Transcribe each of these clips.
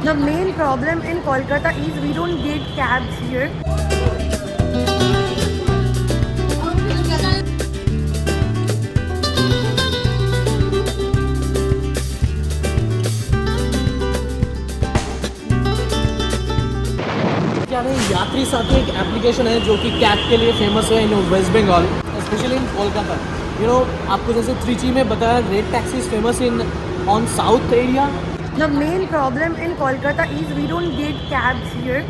The main problem in Kolkata is we don't get cabs here. क्या नहीं, यात्री साथी एक एप्लीकेशन है जो कि कैब के लिए फेमस है in West Bengal, specially in Kolkata. आपको जैसे त्रिची में बताया, red taxi is famous in on south area. The main problem in Kolkata is we don't get cabs here.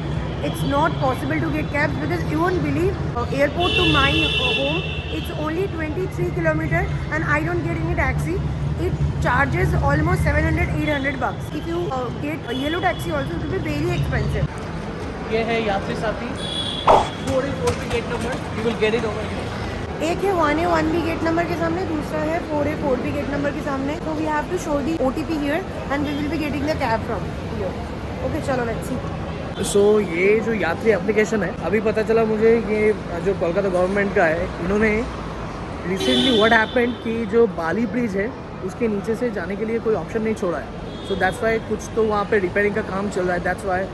It's not possible to get cabs because you won't believe airport to my home it's only 23 kilometers and I don't get any taxi. It charges almost 700-800 bucks. If you get a yellow taxi also it will be very expensive. ये है यात्री साथी 4A4B gate number, you will get it over here. एक है 1A1B gate number के सामने, दूसरा है 4A4B गेट नंबर के सामने. So we have to show the OTP here and we will be getting the cab from here. Okay, चलो let's see. सो ये जो यात्री एप्लीकेशन है, अभी पता चला मुझे, ये जो कोलकाता गवर्नमेंट का है, इन्होंने रिसेंटली व्हाट हैपेंड कि जो बाली ब्रिज है उसके नीचे से जाने के लिए कोई ऑप्शन नहीं छोड़ा है. सो दैट्स वाई कुछ तो वहाँ पे रिपेयरिंग का काम चल रहा है. That's why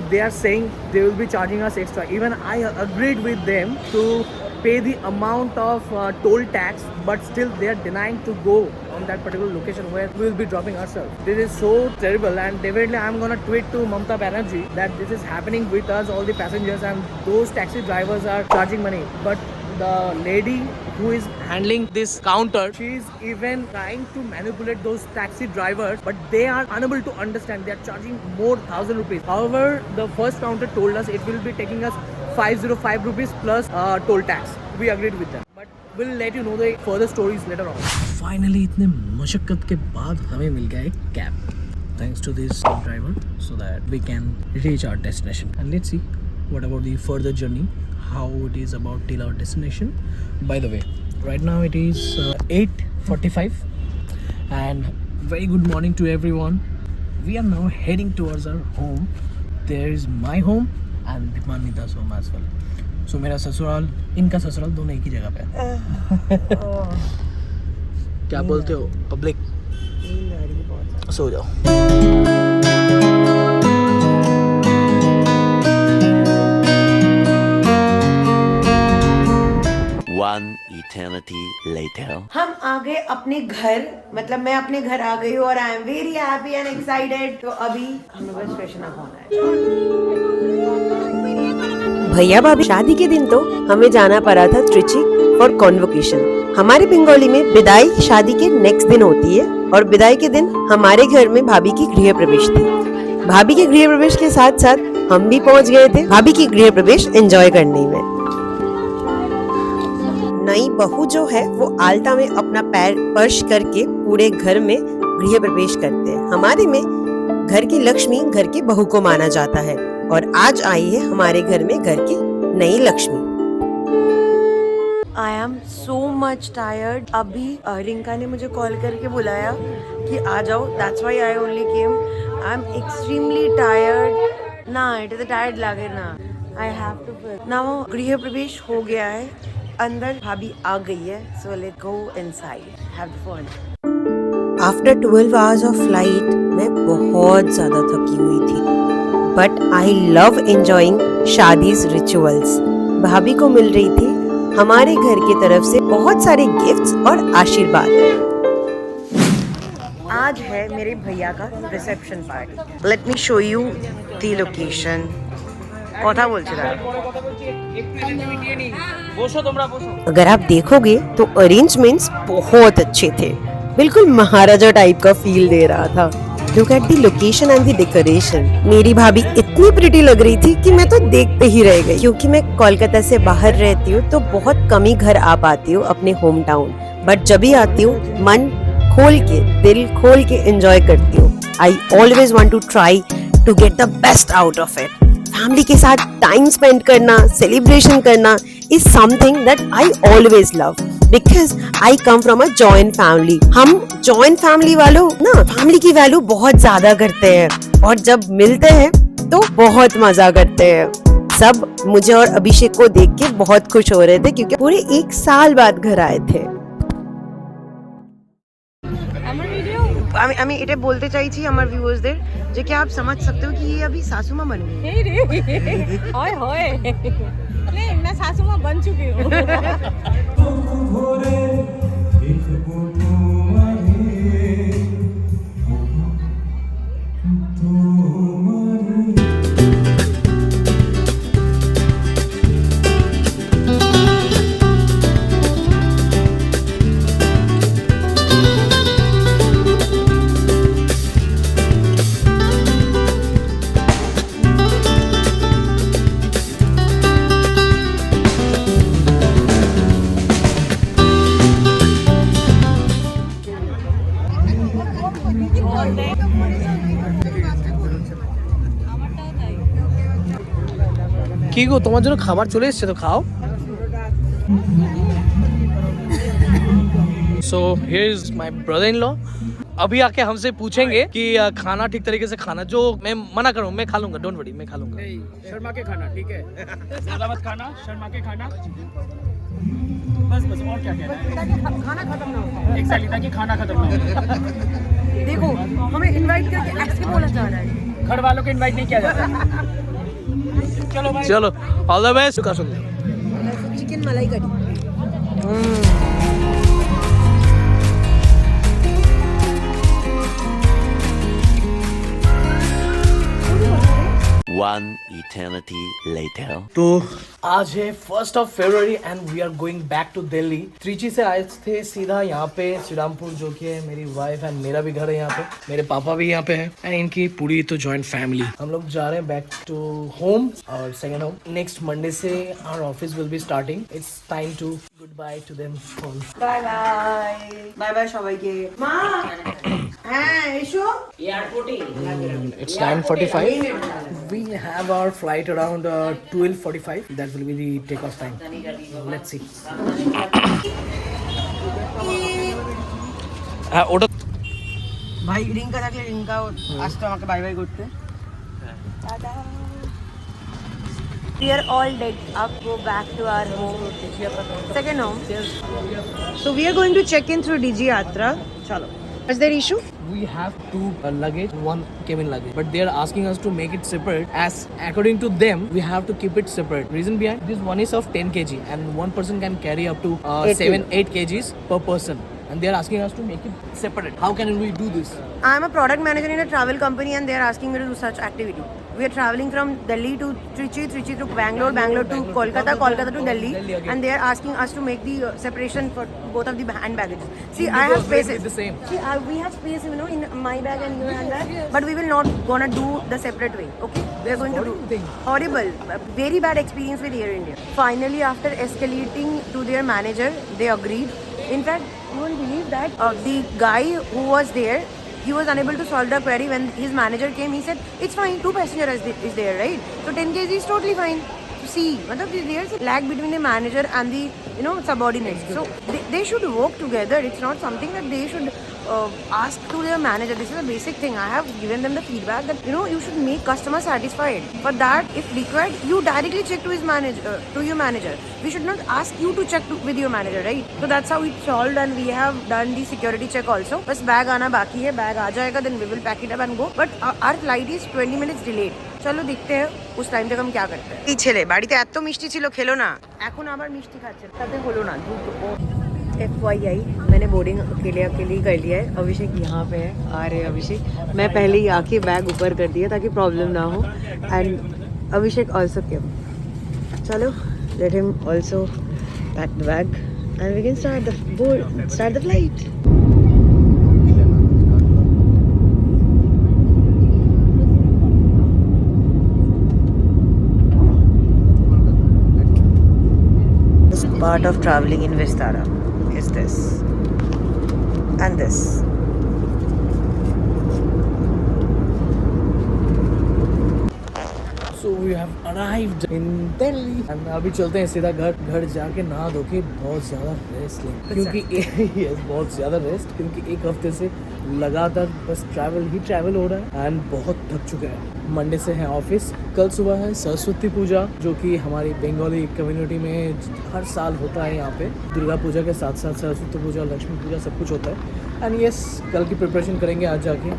they are saying they will be charging us extra. Even I agreed with them to pay the amount of toll tax, but still they are denying to go on that particular location where we will be dropping ourselves. This is so terrible, and definitely I am gonna tweet to Mamata Banerjee that this is happening with us, all the passengers, and those taxi drivers are charging money. But the lady who is handling this counter, she is even trying to manipulate those taxi drivers, but they are unable to understand. They are charging more 1,000 rupees. However, the first counter told us it will be taking us 505 rupees plus toll tax. We agreed with them, but we'll let you know the further stories later on. Finally, इतने मशक्कत के बाद हमें मिल गया एक cab, thanks to this driver, so that we can reach our destination. And let's see what about the further journey, how it is about till our destination. By the way, right now it is 8:45 and very good morning to everyone. We are now heading towards our home. There is my home and Manita's home as well. So मेरा ससुराल, इनका ससुराल, दोनों एक ही जगह पे है. क्या बोलते हो पब्लिक? सो जाओ. One eternity later. हम आ गए अपने घर, मतलब मैं अपने घर आ गई हूँ और I am very happy and excited. तो अभी हमें बस फ्रेशन अप होना है. भैया भाभी शादी के दिन तो हमें जाना पड़ा था त्रिची फॉर कॉन्वोकेशन. हमारे बंगाली में विदाई शादी के नेक्स्ट दिन होती है और विदाई के दिन हमारे घर में भाभी की गृह प्रवेश थी. भाभी के गृह प्रवेश के साथ साथ हम भी पहुंच गए थे भाभी की गृह प्रवेश एंजॉय करने में. नई बहू जो है वो आलता में अपना पैर स्पर्श करके पूरे घर में गृह प्रवेश करते हैं. हमारे में घर की लक्ष्मी घर की बहू को माना जाता है और आज आई है हमारे घर में घर की नई Lakshmi. I am so much tired. अभी रिंका ने मुझे कॉल करके बुलाया कि आ जाओ. That's why I only came. I am extremely tired. ना इट इज टायर्ड लगे ना. I have to now. गृह प्रवेश हो गया है, अंदर भाभी आ गई है. So let's go inside, have fun. After 12 hours of flight मैं बहुत ज्यादा थकी हुई थी, बट आई लव एंजॉइंग शादीज रिचुअल्स. भाभी को मिल रही थी हमारे घर की तरफ से बहुत सारे गिफ्ट्स और आशीर्वाद. आज है मेरे भैया का reception party. Let me show you the location. কথা বলছিলা? अगर आप देखोगे तो अरेंजमेंट्स बहुत अच्छे थे, बिल्कुल महाराजा टाइप का फील दे रहा था. Look at the location and the decoration. मेरी भाभी इतनी प्रिटी लग रही थी कि मैं तो देखते ही रह गई. क्योंकि मैं कोलकाता से बाहर रहती हूँ तो बहुत कम ही घर आ पाती हूँ अपने होम टाउन, बट जब भी आती हूँ मन खोल के, दिल खोल के एंजॉय करती हूँ. I always want to try to get the best out of it. Family के साथ टाइम स्पेंड करना, सेलिब्रेशन करना is something that I always love because I come from a joint family. हम जॉइंट फैमिली वालों ना family की value बहुत ज्यादा करते हैं और जब मिलते हैं तो बहुत मजा करते हैं. सब मुझे और अभिषेक को देख के बहुत खुश हो रहे थे क्योंकि पूरे 1 साल बाद घर आए थे. আমি এটা বলতে চাইছি আমার ভিউয়ার্সদের যে কি आप समझ सकते हो कि ये अभी सासू माँ बन गई नहीं रे हाय हाय नहीं मैं सासू माँ बन चुकी हूँ কি গো তোমার জন্য খাবার চলে এসেছে তো খাও so here is my brother in law अभी आके हमसे पूछेंगे कि खाना ठीक तरीके से खाना जो मैं मना करूँ मैं खा लूंगा डोंट वरी मैं खा लूंगा शर्मा के खाना ठीक है ज्यादा मत खाना शर्मा के खाना बस बस और क्या कहना है खाना खत्म ना हो एक्चुअली ताकि खाना खत्म ना हो देखो हमें इनवाइट करके ऐसे बोला जा रहा है घर वालों को इनवाइट नहीं किया जाता चलो भाई चलो ऑल द बेस्ट का सुन चिकन मलाई करी One eternity later. तो आज है 1st of February and we are going back to Delhi. Trichy से आए थे सीधा यहाँ पे श्रीरामपुर, जो कि है मेरी वाइफ एंड मेरा भी घर है यहाँ पे, मेरे पापा भी यहाँ पे हैं एंड इनकी पूरी तो जॉइंट फैमिली। हम लोग जा रहे हैं बैक टू होम और सेकंड होम। नेक्स्ट मंडे से our office will be starting. It's time to good bye to them all. Bye bye bye bye সবাইকে মা হ্যাঁ এসো It's 9:45. We have our flight around 12:45. That will be the takeoff time. Let's see. ওটা ভাই রিঙ্কা থাকলে রিঙ্কা আসতো আমাকে bye bye করতে We are all dead. Up, go back to our home. Second home. So we are going to check in through DG Yatra. Chalo. Is there issue? we have two luggage, one cabin luggage, but they are asking us to make it separate, as according to them we have to keep it separate. Reason behind this, one is of 10 kg and one person can carry up to 7-8 kgs per person, and they are asking us to make it separate. How can we do this? I am a product manager in a travel company and they are asking me to do such activity. We are traveling from Delhi to Trichy, Trichy to Bangalore, Bangalore to Kolkata, Kolkata to Delhi, and they are asking us to make the separation for both of the hand baggages. See, I have space. The same. See, we have space, you know, in my bag and your handbag, but we will not gonna do the separate way. Okay, we are going to do horrible, very bad experience with Air India. Finally, after escalating to their manager, they agreed. In fact, you won't believe that the guy who was there, he was unable to solve the query. When his manager came, he said, it's fine, 2 passengers is there, right? So 10 kg is totally fine. See, there's a lag between the manager and the, you know, subordinates. So they should work together. It's not something that they should ask to their manager. This is a basic thing. I have given them the feedback that, you know, you should make customer satisfied. For that, if required, you directly check to his manager, to your manager. We should not ask you to check with your manager, right? So that's how it's solved, and we have done the security check also. Bas bag aana baki hai, bag aa jayega, then we will pack it up and go. But our flight is 20 minutes delayed. চলো দেখতে हैं उस time तक हम क्या करते हैं। এই ছেলে বাড়িতে এত মিষ্টি ছিল, খেলো না, এখন আবার মিষ্টি খাচ্ছে, তাতে হলো না। FYI मैंने बोर्डिंग अकेले कर लिया है। अभिषेक यहाँ पे है, आ रहे हैं अभिषेक। मैं पहले ही आके बैग ऊपर कर दिया ताकि प्रॉब्लम ना हो, एंड अभिषेक ऑल्सो केम। चलो let him also pack the bag and we can start the flight. Part of traveling in Vistara is this and this. So we have arrived in Delhi and अभी चलते हैं सीधा घर जाके नहा धो के बहुत ज़्यादा रेस्ट लेंगे, क्योंकि yes, बहुत ज़्यादा रेस्ट, क्योंकि एक हफ्ते से लगातार बस ट्रैवल ही ट्रैवल हो रहा है एंड बहुत थक चुके हैं। मंडे से है ऑफिस, कल सुबह है सरस्वती पूजा जो कि हमारी बंगाली कम्युनिटी में हर साल होता है। यहाँ पे दुर्गा पूजा के साथ साथ सरस्वती पूजा, लक्ष्मी पूजा सब कुछ होता है। एंड यस, कल की प्रिपरेशन करेंगे आज जाके।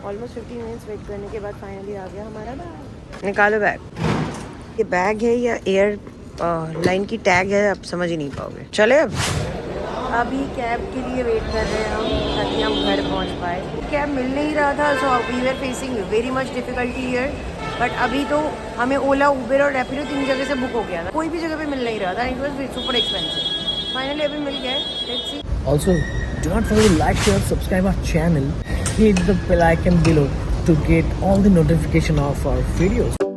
ऑलमोस्ट 15 मिनट्स वेट करने के बाद फाइनली आ गया हमारा बैग। निकालो बैग। ये बैग है या एयर लाइन की टैग है, आप समझ ही नहीं पाओगे। चले अब अभी कैब के लिए वेट कर रहे हैं हम ताकि हम घर पहुंच पाए। कैब मिल नहीं रहा था, so we were facing very much difficulty here. But अभी तो हमें ओला, उबेर और रैपिडो 3 जगह से बुक हो गया था, कोई भी जगह पे मिल नहीं रहा था। It was super expensive. Finally अभी मिल गया है, let's see. Also, do not forget to like, share, subscribe our channel. Hit the bell icon below to get all the notification of our videos.